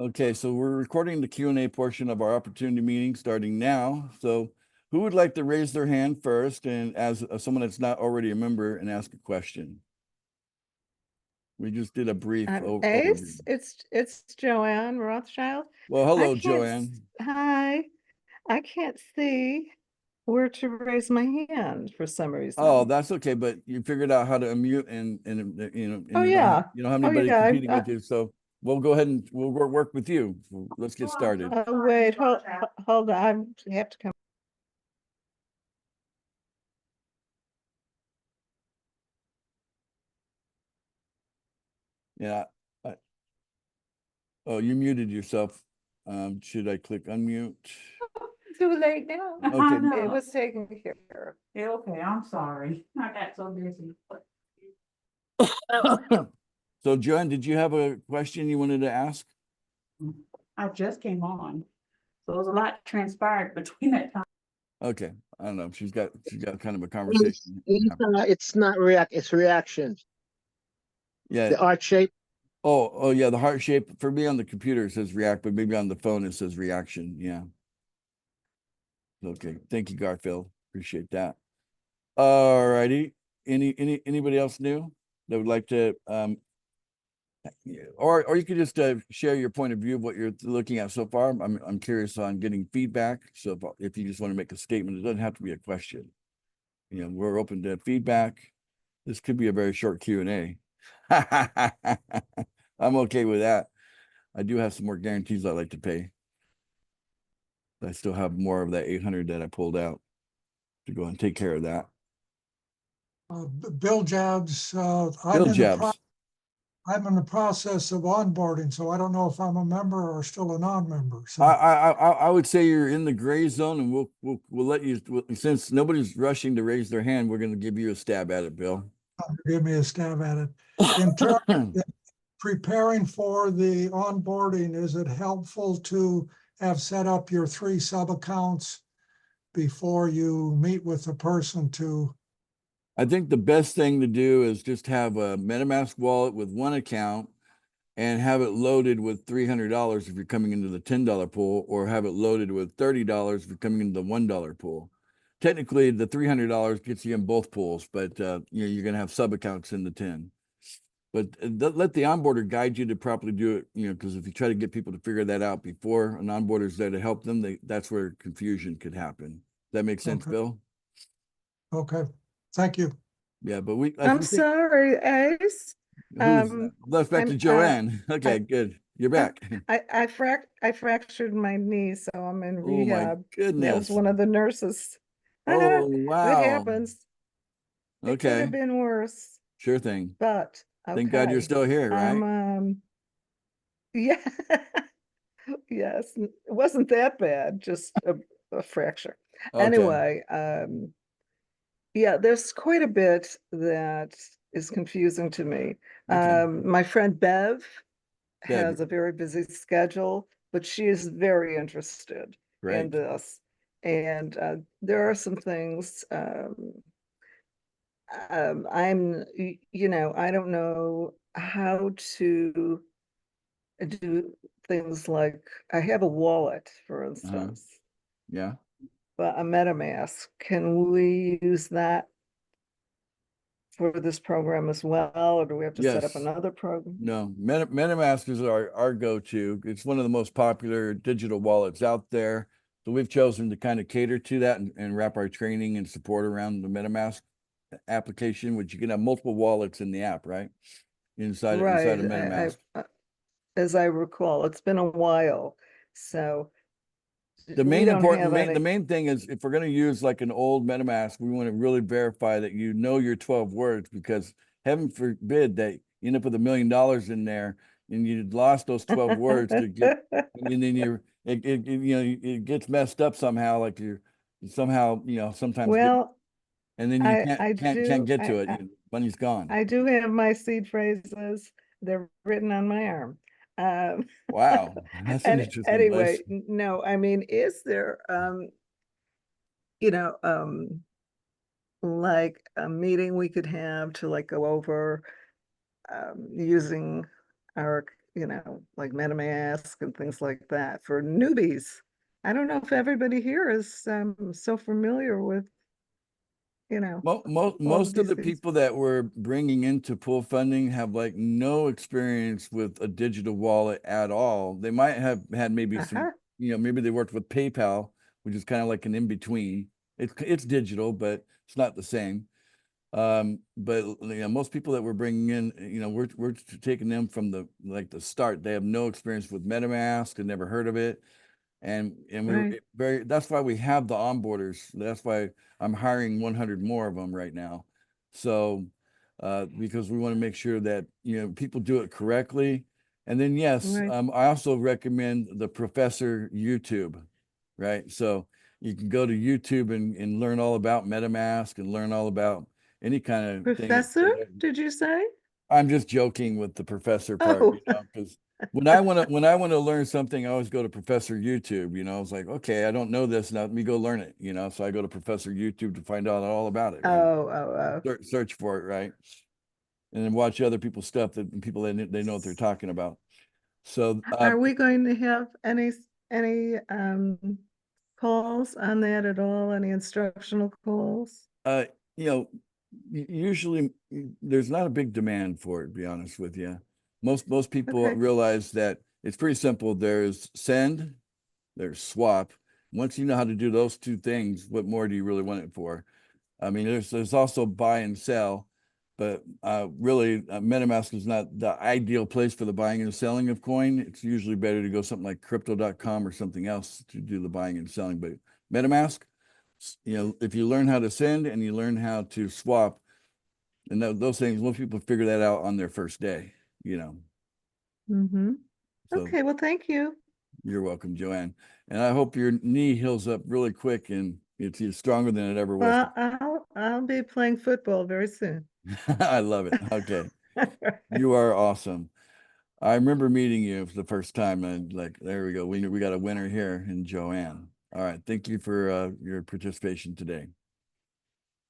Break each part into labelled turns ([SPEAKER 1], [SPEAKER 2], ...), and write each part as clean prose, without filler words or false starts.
[SPEAKER 1] Okay, so we're recording the Q&A portion of our opportunity meeting starting now. So who would like to raise their hand first and as someone that's not already a member and ask a question? We just did a brief overview.
[SPEAKER 2] Ace, it's Joanne Rothschild.
[SPEAKER 1] Well,
[SPEAKER 2] I
[SPEAKER 1] hello,
[SPEAKER 2] can't,
[SPEAKER 1] Joanne.
[SPEAKER 2] hi, I can't see where to raise my hand for some
[SPEAKER 1] Oh,
[SPEAKER 2] reason.
[SPEAKER 1] that's okay, but you figured out how to unmute and
[SPEAKER 2] Oh
[SPEAKER 1] you
[SPEAKER 2] yeah,
[SPEAKER 1] don't have
[SPEAKER 2] oh
[SPEAKER 1] anybody
[SPEAKER 2] yeah.
[SPEAKER 1] competing with you, so we'll go ahead and we'll work with you. Let's get started.
[SPEAKER 2] Wait, hold on. I have to come.
[SPEAKER 1] Yeah. Oh, you muted yourself. Should I click unmute?
[SPEAKER 2] Too late now.
[SPEAKER 1] Okay.
[SPEAKER 2] It was taken care of.
[SPEAKER 3] Yeah, okay, I'm sorry. I got so busy.
[SPEAKER 1] So Joanne, did you have a question you wanted to ask?
[SPEAKER 3] I just came on. So it was a lot transpired between that time.
[SPEAKER 1] Okay. I don't know. She's got kind of a conversation.
[SPEAKER 4] It's not it's reaction.
[SPEAKER 1] Yeah.
[SPEAKER 4] The art shape.
[SPEAKER 1] Oh yeah, the heart shape. For me on the computer it says react, but maybe on the phone it says reaction. Yeah. Okay. Thank you, Garfield. Appreciate that. All righty. Anybody else new that would like to or you could just share your point of view of what you're looking at so far. I'm curious on getting feedback. So if you just want to make a statement, it doesn't have to be a question. You know, we're open to feedback. This could be a very short Q&A. I'm okay with that. I do have some more guarantees I'd like to pay. I still have more of that 800 that I pulled out to go and take care of that.
[SPEAKER 5] Bill Jabs,
[SPEAKER 1] Bill Jabs.
[SPEAKER 5] I'm in the process of onboarding, so I don't know if I'm a member or still a non-member. So
[SPEAKER 1] I would say you're in the gray zone, and we'll let you, since nobody's rushing to raise their hand, we're going to give you a stab at it, Bill.
[SPEAKER 5] give me a stab at it. In terms of preparing for the onboarding, is it helpful to have set up your 3 sub-accounts before you meet with the person to?
[SPEAKER 1] I think the best thing to do is just have a MetaMask wallet with one account and have it loaded with $300 if you're coming into the $10 pool, or have it loaded with $30 if you're coming into the $1 pool. Technically, the $300 gets you in both pools, but you're going to have sub accounts in the 10. But let the onboarder guide you to properly do it, because if you try to get people to figure that out before an onboarder is there to help them, that's where confusion could happen. That makes sense,
[SPEAKER 5] Okay.
[SPEAKER 1] Bill?
[SPEAKER 5] Okay, thank you.
[SPEAKER 1] Yeah, but
[SPEAKER 2] I'm sorry, Ace.
[SPEAKER 1] Let's back to Joanne. Okay, good. You're back.
[SPEAKER 2] I fractured my knee, so I'm in
[SPEAKER 1] Oh my
[SPEAKER 2] rehab. That
[SPEAKER 1] goodness.
[SPEAKER 2] was one of the nurses.
[SPEAKER 1] Oh wow.
[SPEAKER 2] It happens. It could
[SPEAKER 1] Okay.
[SPEAKER 2] have been worse,
[SPEAKER 1] Sure thing.
[SPEAKER 2] but okay.
[SPEAKER 1] Thank God you're still here, right?
[SPEAKER 2] Yeah. Yes, it wasn't that bad, just a fracture.
[SPEAKER 1] Okay.
[SPEAKER 2] Anyway, yeah, there's quite a bit that is confusing to me.
[SPEAKER 1] Okay.
[SPEAKER 2] My friend Bev
[SPEAKER 1] Bev.
[SPEAKER 2] has a very busy schedule, but she is very interested in
[SPEAKER 1] Great.
[SPEAKER 2] this. And there are some things I don't know how to do things like, I have a wallet, for instance,
[SPEAKER 1] Yeah.
[SPEAKER 2] but a MetaMask. Can we use that for this program as well, or do we have to set up
[SPEAKER 1] Yes.
[SPEAKER 2] another program?
[SPEAKER 1] No, MetaMask is our go-to. It's one of the most popular digital wallets out there. So we've chosen to kind of cater to that and wrap our training and support around the MetaMask application, which you can have multiple wallets in the app, right? Inside of MetaMask.
[SPEAKER 2] As I recall, it's been a while. So
[SPEAKER 1] The main thing is, if we're going to use like an old MetaMask, we want to really verify that you know your 12 words, because heaven forbid that you end up with $1 million in there and you lost those 12 words to get, and then it gets messed up somehow, like you're somehow, sometimes and then you can't get to it. Money's gone.
[SPEAKER 2] I do have my seed phrases. They're written on my arm.
[SPEAKER 1] Wow, that's an interesting
[SPEAKER 2] anyway,
[SPEAKER 1] place.
[SPEAKER 2] no, I mean, is there like a meeting we could have to like go over using are, like MetaMask and things like that for newbies. I don't know if everybody here is so familiar with, all
[SPEAKER 1] Most of
[SPEAKER 2] these
[SPEAKER 1] the
[SPEAKER 2] things.
[SPEAKER 1] people that we're bringing into pool funding have like no experience with a digital wallet at all. They might have had maybe some,
[SPEAKER 2] Uh-huh.
[SPEAKER 1] maybe they worked with PayPal, which is kind of like an in-between. It's digital, but it's not the same. But most people that we're bringing in, we're taking them from the start. They have no experience with MetaMask and never heard of it. And
[SPEAKER 2] Right.
[SPEAKER 1] that's why we have the onboarders. That's why I'm hiring 100 more of them right now. So because we want to make sure that people do it correctly. And then yes,
[SPEAKER 2] Right.
[SPEAKER 1] I also recommend the Professor YouTube, right? So you can go to YouTube and learn all about MetaMask and learn all about any kind of thing.
[SPEAKER 2] Professor, did you say?
[SPEAKER 1] I'm just joking with the professor part,
[SPEAKER 2] Oh,
[SPEAKER 1] because when I want to learn something, I always go to Professor YouTube. I was like, okay, I don't know this, now let me go learn it. So I go to Professor YouTube to find out all about it. Right?
[SPEAKER 2] oh.
[SPEAKER 1] Search for it, right? And then watch other people's stuff that people they know what they're talking about. So
[SPEAKER 2] Are we going to have any calls on that at all? Any instructional calls?
[SPEAKER 1] you know, usually there's not a big demand for it, to be honest with you. Most people
[SPEAKER 2] Okay.
[SPEAKER 1] realize that it's pretty simple. There's send, there's swap. Once you know how to do those two things, what more do you really want it for? I mean, there's also buy and sell, but really MetaMask is not the ideal place for the buying and selling of coin. It's usually better to go something like crypto.com or something else to do the buying and selling. But MetaMask, if you learn how to send and you learn how to swap, and those things, most people figure that out on their first day,
[SPEAKER 2] Mm-hmm.
[SPEAKER 1] So
[SPEAKER 2] Okay, well, thank you.
[SPEAKER 1] you're welcome, Joanne. And I hope your knee heals up really quick and it's stronger than it ever was.
[SPEAKER 2] Well, I'll be playing football very soon.
[SPEAKER 1] I love it. Okay. You are awesome. I remember meeting you for the first time and like, there we go. We got a winner here in Joanne. All right. Thank you for your participation today.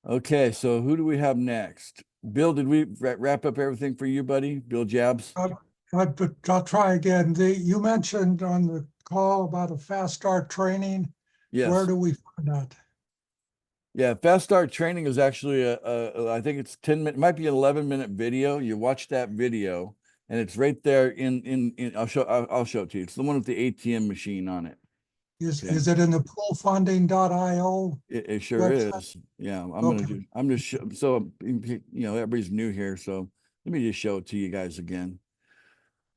[SPEAKER 1] Okay. So who do we have next? Bill, did we wrap up everything for you, buddy? Bill Jabs?
[SPEAKER 5] But I'll try again. You mentioned on the call about a fast start training.
[SPEAKER 1] Yes.
[SPEAKER 5] Where do we find that?
[SPEAKER 1] Yeah, Fast Start Training is actually I think it's 10 minute, might be an 11-minute video. You watch that video and it's right there in I'll show it to you. It's the one with the ATM machine on it.
[SPEAKER 5] Is it in the poolfunding.io?
[SPEAKER 1] It sure
[SPEAKER 5] website?
[SPEAKER 1] is. Yeah,
[SPEAKER 5] Okay.
[SPEAKER 1] I'm just so everybody's new here, so let me just show it to you guys again.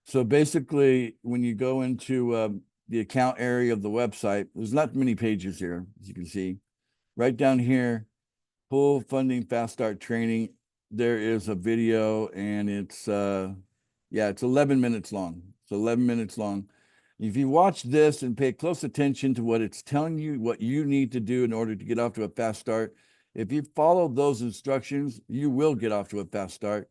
[SPEAKER 1] So basically, when you go into the account area of the website, there's not many pages here, as you can see. Right down here, Pool Funding Fast Start Training, there is a video and it's 11 minutes long. It's 11 minutes long. If you watch this and pay close attention to what it's telling you, what you need to do in order to get off to a fast start, if you follow those instructions, you will get off to a fast start.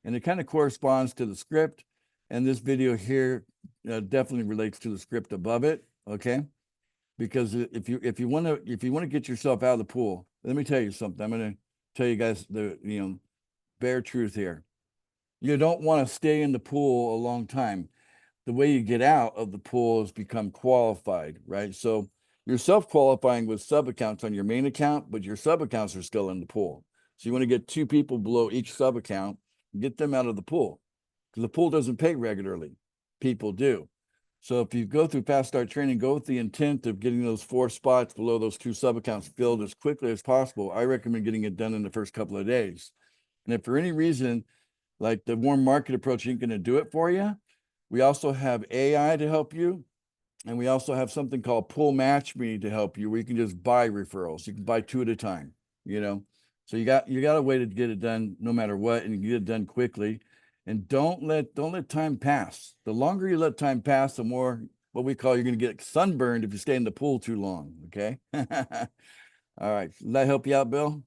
[SPEAKER 1] And it kind of corresponds to the script. And this video here definitely relates to the script above it. Okay. Because if you want to get yourself out of the pool, let me tell you something. I'm going to tell you guys the bare truth here. You don't want to stay in the pool a long time. The way you get out of the pool is become qualified, right? So you're self-qualifying with sub accounts on your main account, but your sub accounts are still in the pool. So you want to get 2 people below each sub account, get them out of the pool, because the pool doesn't pay regularly. People do. So if you go through Fast Start Training, go with the intent of getting those 4 spots below those 2 sub accounts filled as quickly as possible. I recommend getting it done in the first couple of days. And if for any reason, like the warm market approach ain't going to do it for you, we also have AI to help you. And we also have something called Pool Match Me to help you, where you can just buy referrals. You can buy 2 at a time, So you got a way to get it done no matter what, and you can get it done quickly. And don't let time pass. The longer you let time pass, the more what we call you're going to get sunburned if you stay in the pool too long. Okay. All right. Did that help you out, Bill?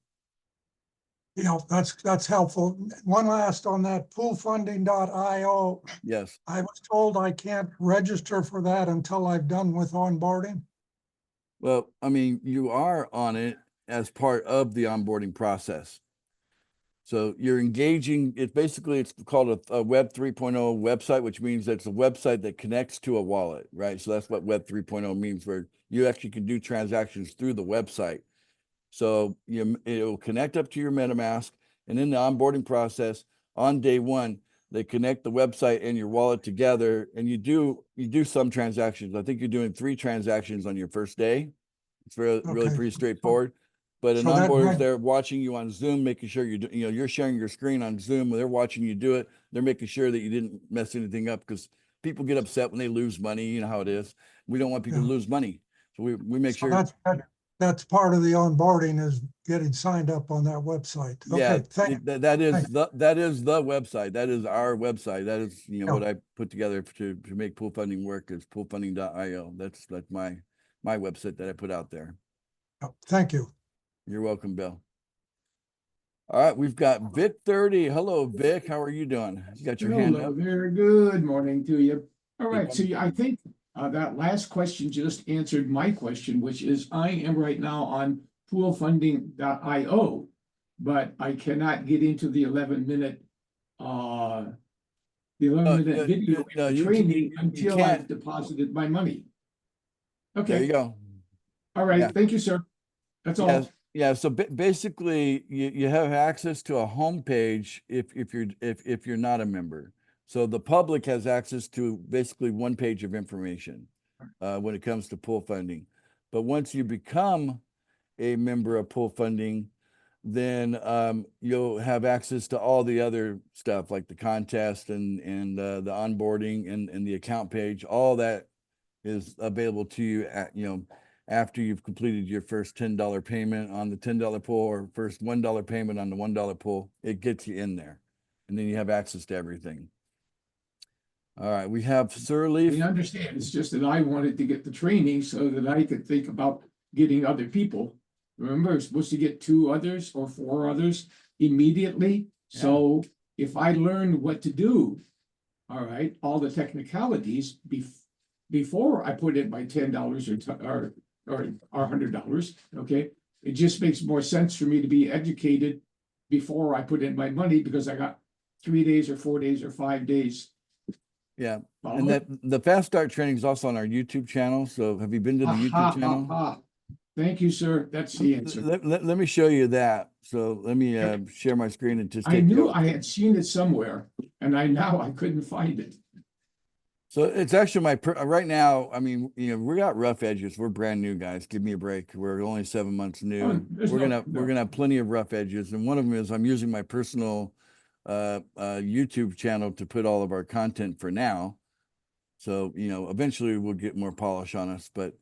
[SPEAKER 5] Yeah, that's helpful. One last on that poolfunding.io.
[SPEAKER 1] Yes.
[SPEAKER 5] I was told I can't register for that until I've done with onboarding.
[SPEAKER 1] Well, I mean, you are on it as part of the onboarding process. So you're engaging, it's called a Web 3.0 website, which means it's a website that connects to a wallet, right? So that's what Web 3.0 means, where you actually can do transactions through the website. So it'll connect up to your MetaMask, and in the onboarding process on day one, they connect the website and your wallet together, and you do some transactions. I think you're doing 3 transactions on your first day. It's really
[SPEAKER 5] Okay.
[SPEAKER 1] pretty straightforward. But an
[SPEAKER 5] So that
[SPEAKER 1] onboarder's
[SPEAKER 5] might-
[SPEAKER 1] there watching you on Zoom, making sure you're sharing your screen on Zoom. They're watching you do it. They're making sure that you didn't mess anything up, because people get upset when they lose money. You know how it is. We don't want people to
[SPEAKER 5] Yeah.
[SPEAKER 1] lose money. So we make
[SPEAKER 5] So
[SPEAKER 1] sure.
[SPEAKER 5] that's part of the onboarding is getting signed up on that website.
[SPEAKER 1] Yeah,
[SPEAKER 5] Okay, thank,
[SPEAKER 1] that is
[SPEAKER 5] thank-
[SPEAKER 1] the website. That is our website. That is,
[SPEAKER 5] Yeah.
[SPEAKER 1] what I put together to make pool funding work, is poolfunding.io. That's my website that I put out there.
[SPEAKER 5] thank you.
[SPEAKER 1] You're welcome, Bill. All right, we've got Vic 30. Hello, Vic. How are you doing? You got your hand
[SPEAKER 6] Hello
[SPEAKER 1] up.
[SPEAKER 6] there. Good morning to you. All
[SPEAKER 1] Good
[SPEAKER 6] right, so
[SPEAKER 1] morning.
[SPEAKER 6] I think that last question just answered my question, which is I am right now on poolfunding.io, but I cannot get into the 11-minute video
[SPEAKER 1] no, you
[SPEAKER 6] training
[SPEAKER 1] can't-
[SPEAKER 6] until I've deposited my money.
[SPEAKER 1] There you
[SPEAKER 6] Okay,
[SPEAKER 1] go.
[SPEAKER 6] all right,
[SPEAKER 1] Yeah.
[SPEAKER 6] thank you, sir. That's all.
[SPEAKER 1] Yes. Yeah, so basically you have access to a home page if you're not a member. So the public has access to basically one page of information when it comes to pool funding. But once you become a member of pool funding, then you'll have access to all the other stuff, like the contest and the onboarding and the account page. All that is available to you after you've completed your first $10 payment on the $10 pool, or first $1 payment on the $1 pool. It gets you in there, and then you have access to everything. All right, we have Sirleaf.
[SPEAKER 6] I understand. It's just that I wanted to get the training so that I could think about getting other people. Remember, I'm supposed to get 2 others or 4 others immediately. So if I learned what to do, all right, all the technicalities before I put in my $10 or $100, okay, it just makes more sense for me to be educated before I put in my money, because I got 3 days or 4 days or 5 days.
[SPEAKER 1] Yeah,
[SPEAKER 6] Follow?
[SPEAKER 1] and that the fast start training is also on our YouTube channel. So have you been to the YouTube channel?
[SPEAKER 6] Thank you, sir. That's the answer.
[SPEAKER 1] Let me show you that. So let me share my screen and just
[SPEAKER 6] I
[SPEAKER 1] take you
[SPEAKER 6] knew
[SPEAKER 1] over.
[SPEAKER 6] I had seen it somewhere, and I couldn't find it.
[SPEAKER 1] So it's actually right now. I mean, we got rough edges. We're brand new, guys. Give me a break. We're only 7 months new.
[SPEAKER 6] Oh, there's
[SPEAKER 1] We're
[SPEAKER 6] no-
[SPEAKER 1] gonna have plenty of rough edges, and one of them is I'm using my personal YouTube channel to put all of our content for now. So eventually we'll get more polish on us, but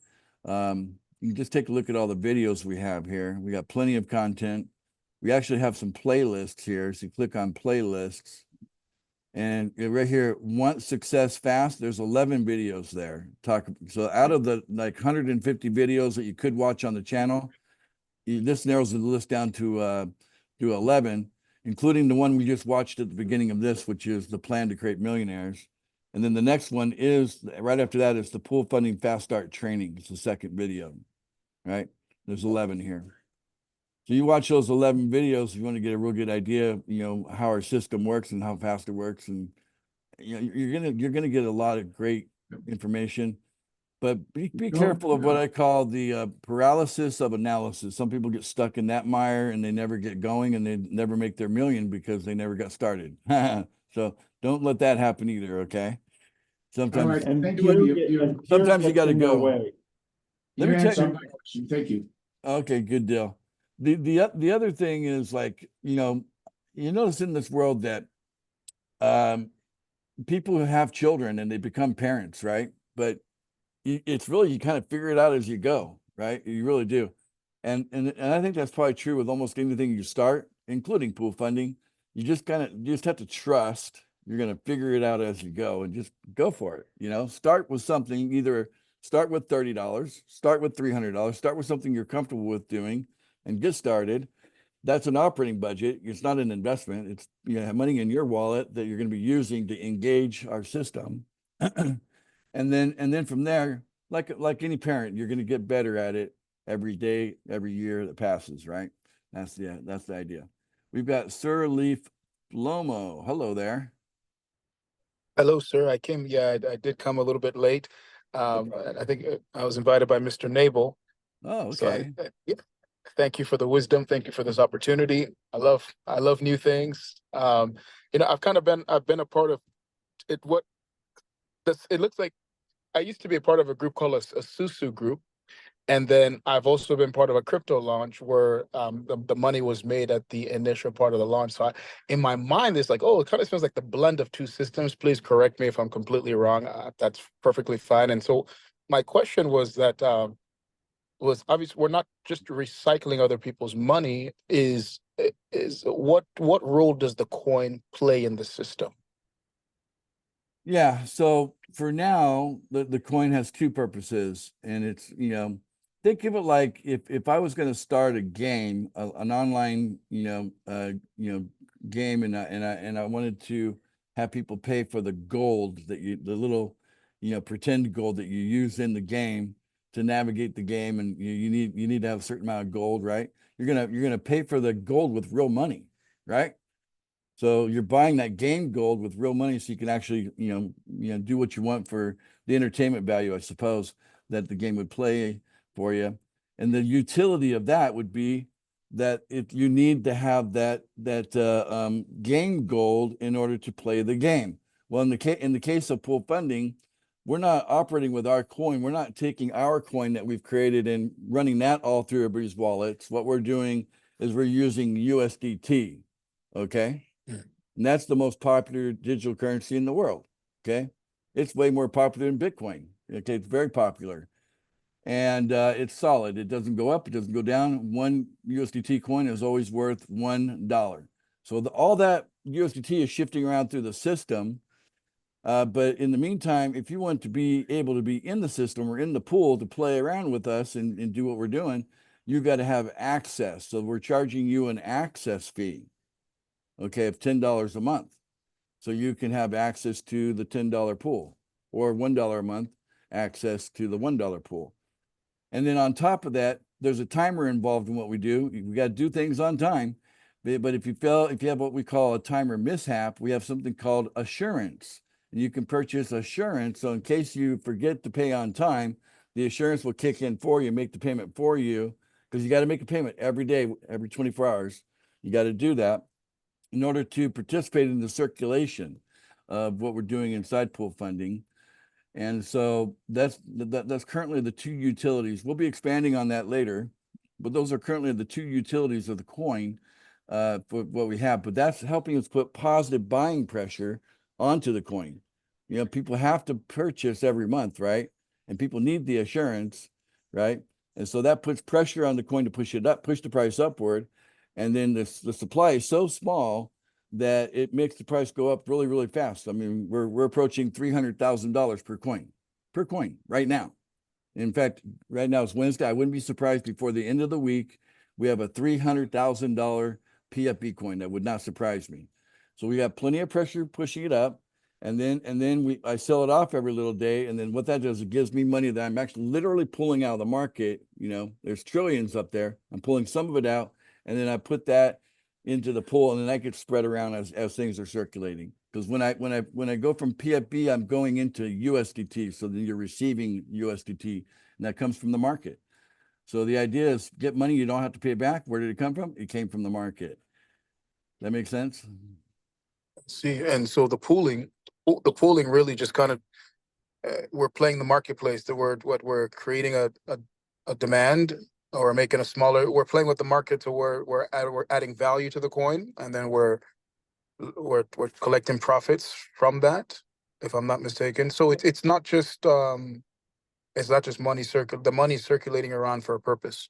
[SPEAKER 1] you can just take a look at all the videos we have here. We got plenty of content. We actually have some playlists here. So you click on playlists. And right here, Want Success Fast, there's 11 videos there. So out of the 150 videos that you could watch on the channel, this narrows the list down to 11, including the one we just watched at the beginning of this, which is the Plan to Create Millionaires. And then the next one is, right after that, is the Pool Funding Fast Start Training. It's the second video, right? There's 11 here. So you watch those 11 videos if you want to get a real good idea, how our system works and how fast it works. And you're gonna get a lot of great information. But be careful of what I call the paralysis of analysis. Some people get stuck in that mire and they never get going, and they never make their million because they never got started. So don't let that happen either, okay?
[SPEAKER 6] All right,
[SPEAKER 1] Sometimes
[SPEAKER 6] thank you.
[SPEAKER 1] sometimes you got to go.
[SPEAKER 6] You
[SPEAKER 1] Let me
[SPEAKER 6] answered
[SPEAKER 1] tell you.
[SPEAKER 6] my question. Thank you.
[SPEAKER 1] Okay, good deal. The other thing is, you notice in this world that people who have children and they become parents, right? But it's really, you kind of figure it out as you go, right? You really do. And I think that's probably true with almost anything you start, including pool funding. You just have to trust you're going to figure it out as you go, and just go for it. Start with something, either start with $30, start with $300, start with something you're comfortable with doing and get started. That's an operating budget. It's not an investment. It's money in your wallet that you're going to be using to engage our system. And then from there, like any parent, you're going to get better at it every day, every year that passes, right? That's the idea. we've got Sir Leaf Lomo. Hello there.
[SPEAKER 7] Hello, sir. I did come a little bit late. I think I was invited by Mr. Nabel.
[SPEAKER 1] Oh,
[SPEAKER 7] So
[SPEAKER 1] okay.
[SPEAKER 7] yeah, thank you for the wisdom. Thank you for this opportunity. I love new things. I've been a part of it. It looks like I used to be a part of a group called a Susu group. And then I've also been part of a crypto launch where the money was made at the initial part of the launch. So in my mind, it's like, oh, it kind of feels like the blend of two systems. Please correct me if I'm completely wrong. That's perfectly fine. And so my question was that was obviously we're not just recycling other people's money. Is what role does the coin play in the system?
[SPEAKER 1] Yeah, so for now, the coin has two purposes, and it's, think of it like if I was going to start a game, an online, game, and I wanted to have people pay for the gold the little, pretend gold that you use in the game to navigate the game, and you need to have a certain amount of gold, right? You're gonna pay for the gold with real money, right? So you're buying that game gold with real money, so you can actually, do what you want for the entertainment value, I suppose, that the game would play for you. And the utility of that would be that if you need to have that game gold in order to play the game. Well, in the case of pool funding, we're not operating with our coin. We're not taking our coin that we've created and running that all through everybody's wallets. What we're doing is we're using USDT. Okay. And that's the most popular digital currency in the world. Okay. It's way more popular than Bitcoin. Okay. It's very popular. And it's solid. It doesn't go up. It doesn't go down. One USDT coin is always worth $1. So all that USDT is shifting around through the system. But in the meantime, if you want to be able to be in the system or in the pool to play around with us and do what we're doing, you got to have access. So we're charging you an access fee, okay, of $10 a month. So you can have access to the $10 pool, or $1 a month access to the $1 pool. And then on top of that, there's a timer involved in what we do. We got to do things on time. But if you have what we call a timer mishap, we have something called assurance. And you can purchase assurance. So in case you forget to pay on time, the assurance will kick in for you, make the payment for you, because you got to make a payment every day, every 24 hours. You got to do that in order to participate in the circulation of what we're doing inside pool funding. And so that's currently the two utilities. We'll be expanding on that later, but those are currently the two utilities of the coin for what we have. But that's helping us put positive buying pressure onto the coin. People have to purchase every month, right? And people need the assurance, right? And so that puts pressure on the coin to push the price upward. And then the supply is so small that it makes the price go up really, really fast. I mean, we're approaching $300,000 per coin right now. In fact, right now it's Wednesday. I wouldn't be surprised before the end of the week, we have a $300,000 PFP coin. That would not surprise me. So we have plenty of pressure pushing it up. And then I sell it off every little day. And then what that does, it gives me money that I'm actually literally pulling out of the market. There's trillions up there. I'm pulling some of it out, and then I put that into the pool, and then that gets spread around as things are circulating. Because when I go from PFB, I'm going into USDT. So then you're receiving USDT, and that comes from the market. So the idea is get money you don't have to pay back. Where did it come from? It came from the market. That makes sense?
[SPEAKER 7] See, and so the pooling really just kind of we're playing the marketplace. We're creating a demand, or making a smaller. We're playing with the market to where we're adding value to the coin, and then we're collecting profits from that, if I'm not mistaken. So it's not just money the money circulating around for a purpose.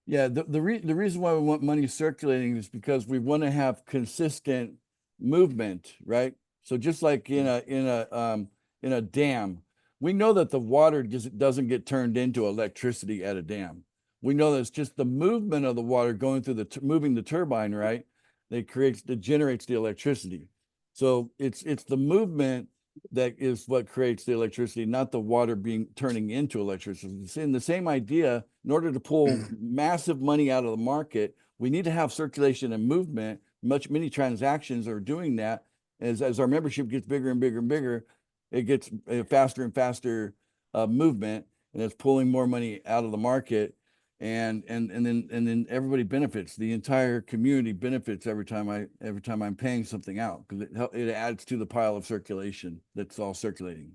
[SPEAKER 1] Yeah, the reason why we want money circulating is because we want to have consistent movement, right? So just like in a dam, we know that the water doesn't get turned into electricity at a dam. We know that it's just the movement of the water going through moving the turbine, right? That generates the electricity. So it's the movement that is what creates the electricity, not the water turning into electricity. It's in the same idea. In order to pull massive money out of the market, we need to have circulation and movement, many transactions are doing that. As our membership gets bigger and bigger and bigger, it gets a faster and faster movement, and it's pulling more money out of the market. And then everybody benefits. The entire community benefits every time I'm paying something out, because it adds to the pile of circulation that's all circulating.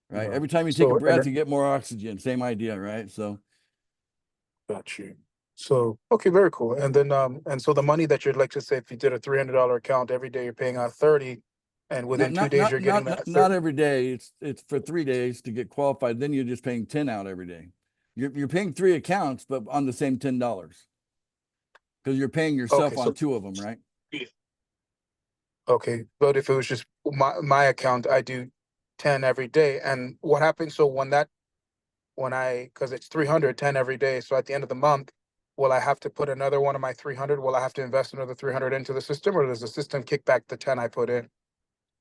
[SPEAKER 1] Right.
[SPEAKER 7] Yeah.
[SPEAKER 1] Every time you take
[SPEAKER 7] So,
[SPEAKER 1] a
[SPEAKER 7] and
[SPEAKER 1] breath,
[SPEAKER 7] then-
[SPEAKER 1] you get more oxygen. Same idea, right? So
[SPEAKER 7] Got you. So, okay, very cool. And then, and so the money that you'd like to say, if you did a $300 account every day, you're paying out 30, and within 2 days, you're getting that.
[SPEAKER 1] not every day. It's for 3 days to get qualified. Then you're just paying 10 out every day. You're paying 3 accounts, but on the same $10, because you're paying yourself
[SPEAKER 7] Okay,
[SPEAKER 1] on
[SPEAKER 7] so-
[SPEAKER 1] 2 of them, right?
[SPEAKER 7] Okay, but if it was just my account, I do 10 every day. And what happens? So because it's 300, 10 every day. So at the end of the month, will I have to put another one of my 300? Will I have to invest another 300 into the system, or does the system kick back the 10 I put in?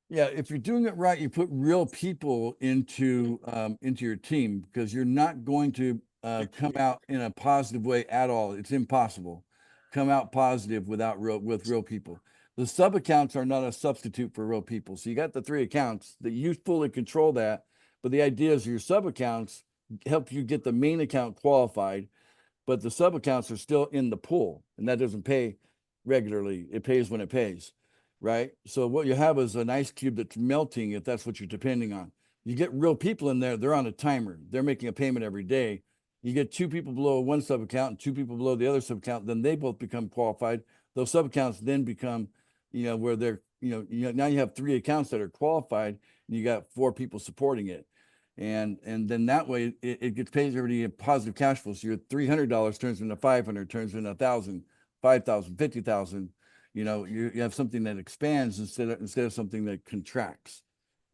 [SPEAKER 1] Yeah, if you're doing it right, you put real people into your team, because you're not going to come out in a positive way at all. It's impossible. Come out positive with real people. The sub accounts are not a substitute for real people. So you got the 3 accounts that you fully control that, but the idea is your sub accounts help you get the main account qualified, but the sub accounts are still in the pool, and that doesn't pay regularly. It pays when it pays, right? So what you have is an ice cube that's melting, if that's what you're depending on. You get real people in there, they're on a timer. They're making a payment every day. You get 2 people below one sub account and 2 people below the other sub account, then they both become qualified. Those sub accounts then become, where they're, now you have 3 accounts that are qualified, and you got 4 people supporting it. And then that way it gets paid everybody in positive cash flow. So your $300 turns into 500, turns into 1,000, 5,000, 50,000. You have something that expands instead of something that contracts.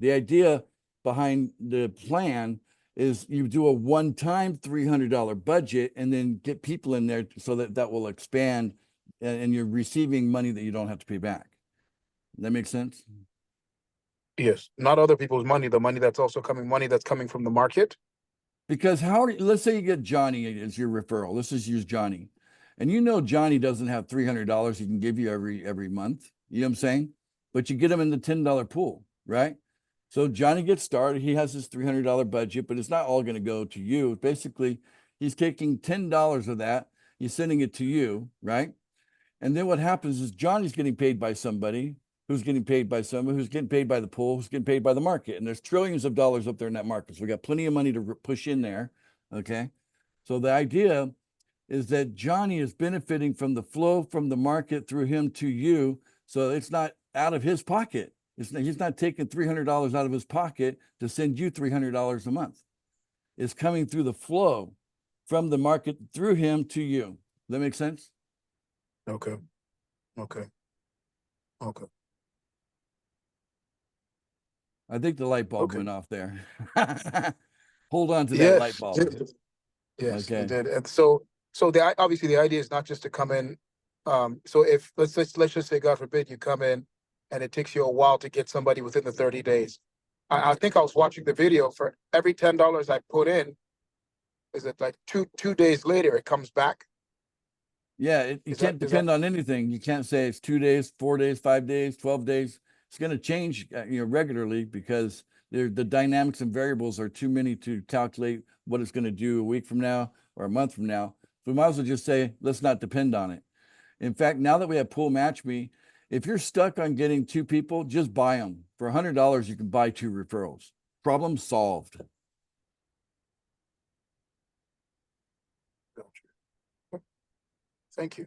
[SPEAKER 1] The idea behind the plan is you do a one-time $300 budget, and then get people in there so that will expand, and you're receiving money that you don't have to pay back. That makes sense?
[SPEAKER 7] Yes, not other people's money, the money that's also money that's coming from the market.
[SPEAKER 1] Because let's say you get Johnny as your referral. Let's just use Johnny. And Johnny doesn't have $300 he can give you every month. You know what I'm saying? But you get him in the $10 pool, right? So Johnny gets started. He has his $300 budget, but it's not all going to go to you. Basically, he's taking $10 of that. He's sending it to you, right? And then what happens is Johnny's getting paid by somebody who's getting paid by someone who's getting paid by the pool, who's getting paid by the market. And there's trillions of dollars up there in that market. So we got plenty of money to push in there. Okay. So the idea is that Johnny is benefiting from the flow from the market through him to you. So it's not out of his pocket. He's not taking $300 out of his pocket to send you $300 a month. It's coming through the flow from the market through him to you. Does that make sense?
[SPEAKER 7] Okay.
[SPEAKER 1] I think the light bulb
[SPEAKER 7] Okay.
[SPEAKER 1] went off there. Hold on to that light bulb.
[SPEAKER 7] Yes,
[SPEAKER 1] Okay.
[SPEAKER 7] it did. And so obviously the idea is not just to come in. So if let's just say, God forbid, you come in and it takes you a while to get somebody within the 30 days. I think I was watching the video. For every $10 I put in, is it like two days later it comes back?
[SPEAKER 1] Yeah, you can't depend on anything. You can't say it's 2 days, 4 days, 5 days, 12 days. It's going to change, regularly, because the dynamics and variables are too many to calculate what it's going to do a week from now or a month from now. So we might as well just say, let's not depend on it. In fact, now that we have Pool Match Me, if you're stuck on getting 2 people, just buy them. For $100, you can buy 2 referrals. Problem solved.
[SPEAKER 7] Thank you.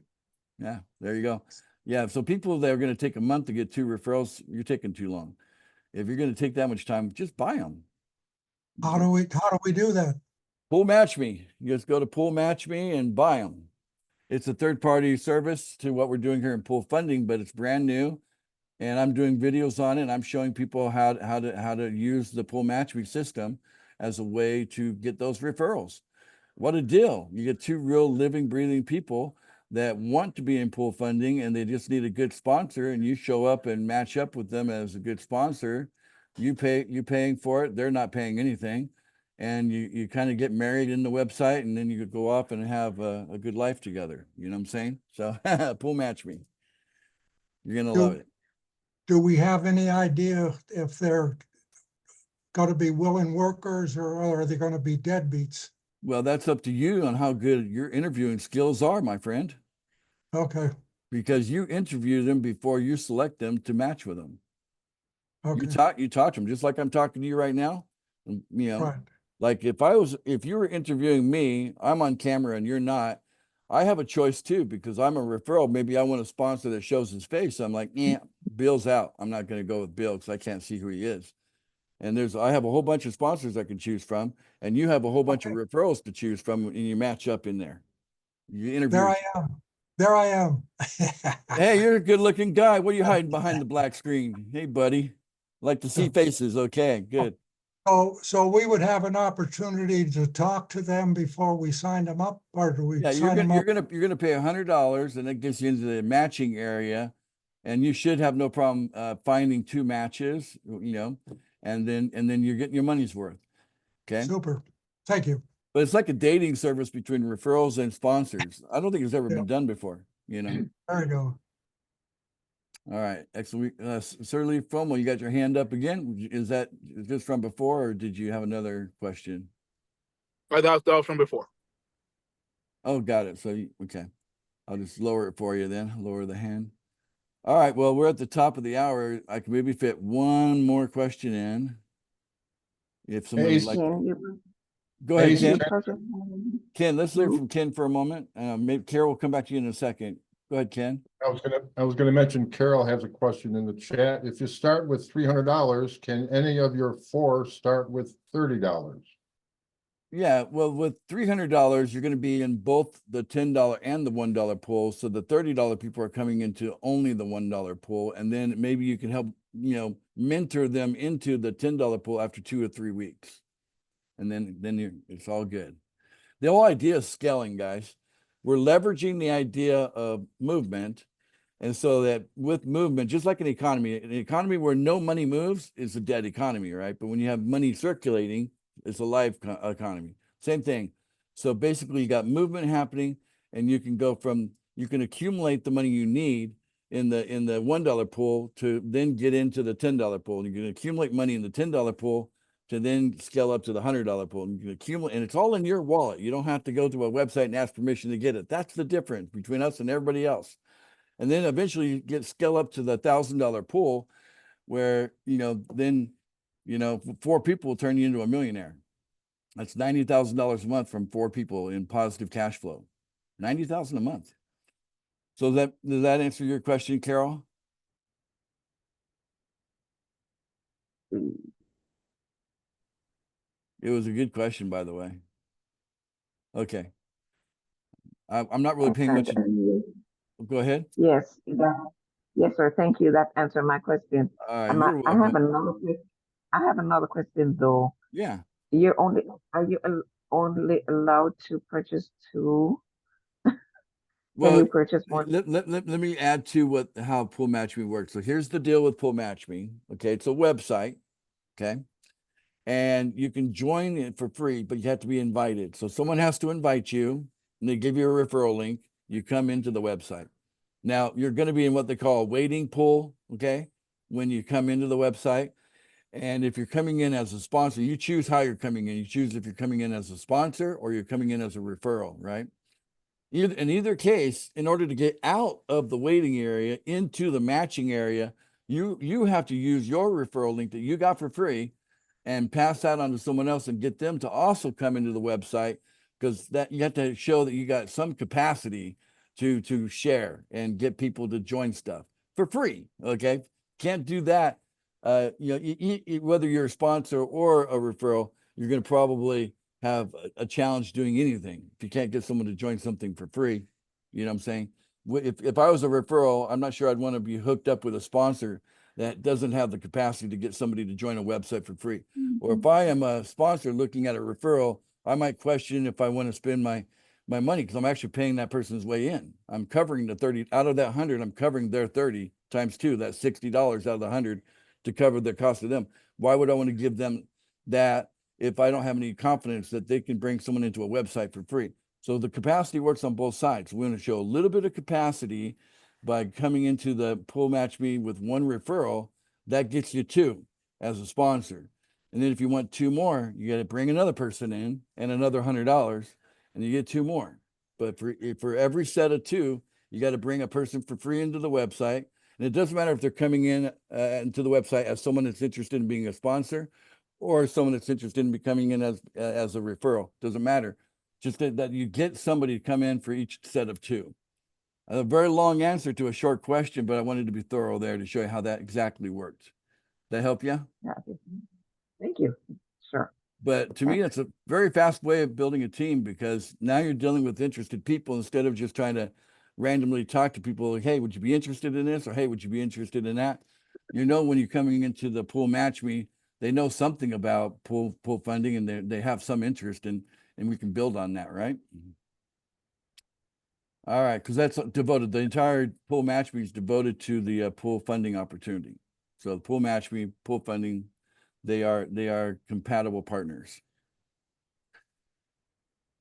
[SPEAKER 1] Yeah, there you go. Yeah, so people that are going to take a month to get 2 referrals, you're taking too long. If you're going to take that much time, just buy them.
[SPEAKER 5] How do we do that?
[SPEAKER 1] Pool Match Me. You just go to Pool Match Me and buy them. It's a third-party service to what we're doing here in Pool Funding, but it's brand new. And I'm doing videos on it. And I'm showing people how to use the Pool Match Me system as a way to get those referrals. What a deal. You get 2 real living, breathing people that want to be in pool funding, and they just need a good sponsor, and you show up and match up with them as a good sponsor. You're paying for it. They're not paying anything. And you kind of get married in the website, and then you could go off and have a good life together. You know what I'm saying? So Pool Match Me. You're gonna
[SPEAKER 5] Do-
[SPEAKER 1] love it.
[SPEAKER 5] Do we have any idea if they're going to be willing workers or are they going to be deadbeats?
[SPEAKER 1] Well, that's up to you on how good your interviewing skills are, my friend,
[SPEAKER 5] Okay,
[SPEAKER 1] because you interview them before you select them to match with them.
[SPEAKER 5] okay,
[SPEAKER 1] You talk to them just like I'm talking to you right now. And, you know,
[SPEAKER 5] right.
[SPEAKER 1] like if you were interviewing me, I'm on camera and you're not, I have a choice too, because I'm a referral. Maybe I want a sponsor that shows his face. I'm like, yeah, Bill's out. I'm not going to go with Bill because I can't see who he is. And I have a whole bunch of sponsors I can choose from, and you have a whole bunch of referrals to choose from, and you match up in there. You interview.
[SPEAKER 5] There I am. There I am.
[SPEAKER 1] Hey, you're a good looking guy. What are you hiding behind the black screen? Hey, buddy. Like to see faces. Okay, good.
[SPEAKER 5] So we would have an opportunity to talk to them before we signed them up, or do we
[SPEAKER 1] Yeah,
[SPEAKER 5] sign them up?
[SPEAKER 1] you're gonna pay $100, and it gets you into the matching area, and you should have no problem finding 2 matches, and then you're getting your money's worth. Okay.
[SPEAKER 5] Super. Thank you.
[SPEAKER 1] But it's like a dating service between referrals and sponsors. I don't think it's ever
[SPEAKER 5] Yeah.
[SPEAKER 1] been done before,
[SPEAKER 5] There you go.
[SPEAKER 1] All right, excellent. Sir Lee Fomo, you got your hand up again. Is this from before, or did you have another question?
[SPEAKER 7] That was from before.
[SPEAKER 1] Oh, got it. So, okay. I'll just lower it for you then. Lower the hand. All right. Well, we're at the top of the hour. I can maybe fit one more question in. If someone would like. Go ahead, Ken. Ken, let's hear from Ken for a moment. Maybe Carol will come back to you in a second. Go ahead, Ken.
[SPEAKER 8] I was gonna mention Carol has a question in the chat. If you start with $300, can any of your 4 start with $30?
[SPEAKER 1] Yeah, well, with $300, you're going to be in both the $10 and the $1 pool. So the $30 people are coming into only the $1 pool, and then maybe you can help, mentor them into the $10 pool after 2 or 3 weeks, and then it's all good. The whole idea is scaling, guys. We're leveraging the idea of movement, and so that with movement, just like an economy where no money moves is a dead economy, right? But when you have money circulating, it's a live economy. Same thing. So basically, you got movement happening, and you can accumulate the money you need in the $1 pool to then get into the $10 pool. And you can accumulate money in the $10 pool to then scale up to the $100 pool. And you can accumulate, and it's all in your wallet. You don't have to go to a website and ask permission to get it. That's the difference between us and everybody else. And then eventually you scale up to the $1,000 pool, where then 4 people will turn you into a millionaire. That's $90,000 a month from 4 people in positive cash flow. $90,000 a month. So does that answer your question, Carol? It was a good question, by the way. Okay. I'm not really paying much. Go ahead.
[SPEAKER 9] Yes, yes, sir. Thank you. That answered my question.
[SPEAKER 1] All right, you're
[SPEAKER 9] I have
[SPEAKER 1] welcome.
[SPEAKER 9] another question. I have another question though.
[SPEAKER 1] Yeah.
[SPEAKER 9] Are you only allowed to purchase 2? Can
[SPEAKER 1] Well,
[SPEAKER 9] you purchase more?
[SPEAKER 1] let me add to how Pool Match Me works. So here's the deal with Pool Match Me. Okay, it's a website. Okay. And you can join it for free, but you have to be invited. So someone has to invite you, and they give you a referral link. You come into the website. Now you're going to be in what they call a waiting pool. Okay. When you come into the website. And if you're coming in as a sponsor, you choose how you're coming in. You choose if you're coming in as a sponsor or you're coming in as a referral, right? In either case, in order to get out of the waiting area into the matching area, you have to use your referral link that you got for free and pass that on to someone else and get them to also come into the website, because that you have to show that you got some capacity to share and get people to join stuff for free. Okay. Can't do that. Whether you're a sponsor or a referral, you're going to probably have a challenge doing anything if you can't get someone to join something for free. You know what I'm saying? If I was a referral, I'm not sure I'd want to be hooked up with a sponsor that doesn't have the capacity to get somebody to join a website for free. Or if I am a sponsor looking at a referral, I might question if I want to spend my money, because I'm actually paying that person's way in. I'm covering the 30 out of that 100. I'm covering their 30 times 2. That's $60 out of the 100 to cover the cost of them. Why would I want to give them that if I don't have any confidence that they can bring someone into a website for free? So the capacity works on both sides. We want to show a little bit of capacity by coming into the pool match meeting with one referral, that gets you 2 as a sponsor. And then if you want 2 more, you got to bring another person in and another $100, and you get 2 more. But for every set of 2, you got to bring a person for free into the website. And it doesn't matter if they're coming in into the website as someone that's interested in being a sponsor, or someone that's interested in becoming in as a referral. Doesn't matter. Just that you get somebody to come in for each set of 2. A very long answer to a short question, but I wanted to be thorough there to show you how that exactly works. That help you?
[SPEAKER 9] Yeah. Thank you. Sure.
[SPEAKER 1] But to me, it's a very fast way of building a team, because now you're dealing with interested people instead of just trying to randomly talk to people like, hey, would you be interested in this? Or, hey, would you be interested in that? You know, when you're coming into the pool match me, they know something about pool funding, and they have some interest in, and we can build on that, right? All right, because that's devoted. The entire pool match me is devoted to the pool funding opportunity. So the pool match me, pool funding, they are compatible partners.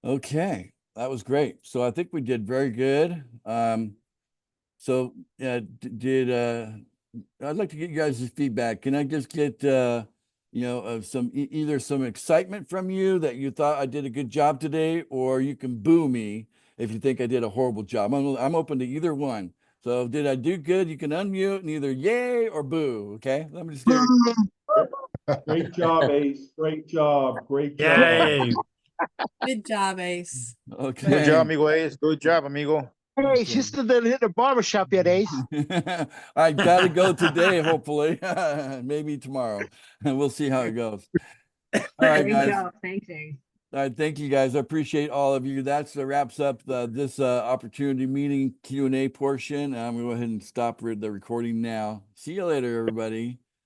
[SPEAKER 1] Okay, that was great. So I think we did very good. So I'd like to get you guys' feedback. Can I just get some either some excitement from you that you thought I did a good job today, or you can boo me if you think I did a horrible job. I'm open to either one. So did I do good? You can unmute and either yay or boo. Okay, let me just hear.
[SPEAKER 10] Great job, Ace. Great job. Great job.
[SPEAKER 11] Yay.
[SPEAKER 12] Good job, Ace.
[SPEAKER 1] Okay.
[SPEAKER 11] Good job, amigo Ace. Good job, amigo.
[SPEAKER 4] Hey, you still didn't hit the barbershop yet, Ace.
[SPEAKER 1] I gotta go today, hopefully. Maybe tomorrow. And we'll see how it goes. All right,
[SPEAKER 9] Great
[SPEAKER 1] guys.
[SPEAKER 9] job. Thanks, Ace.
[SPEAKER 1] All right, thank you guys. I appreciate all of you. That's wraps up this opportunity meeting Q&A portion. I'm gonna go ahead and stop the recording now. See you later, everybody.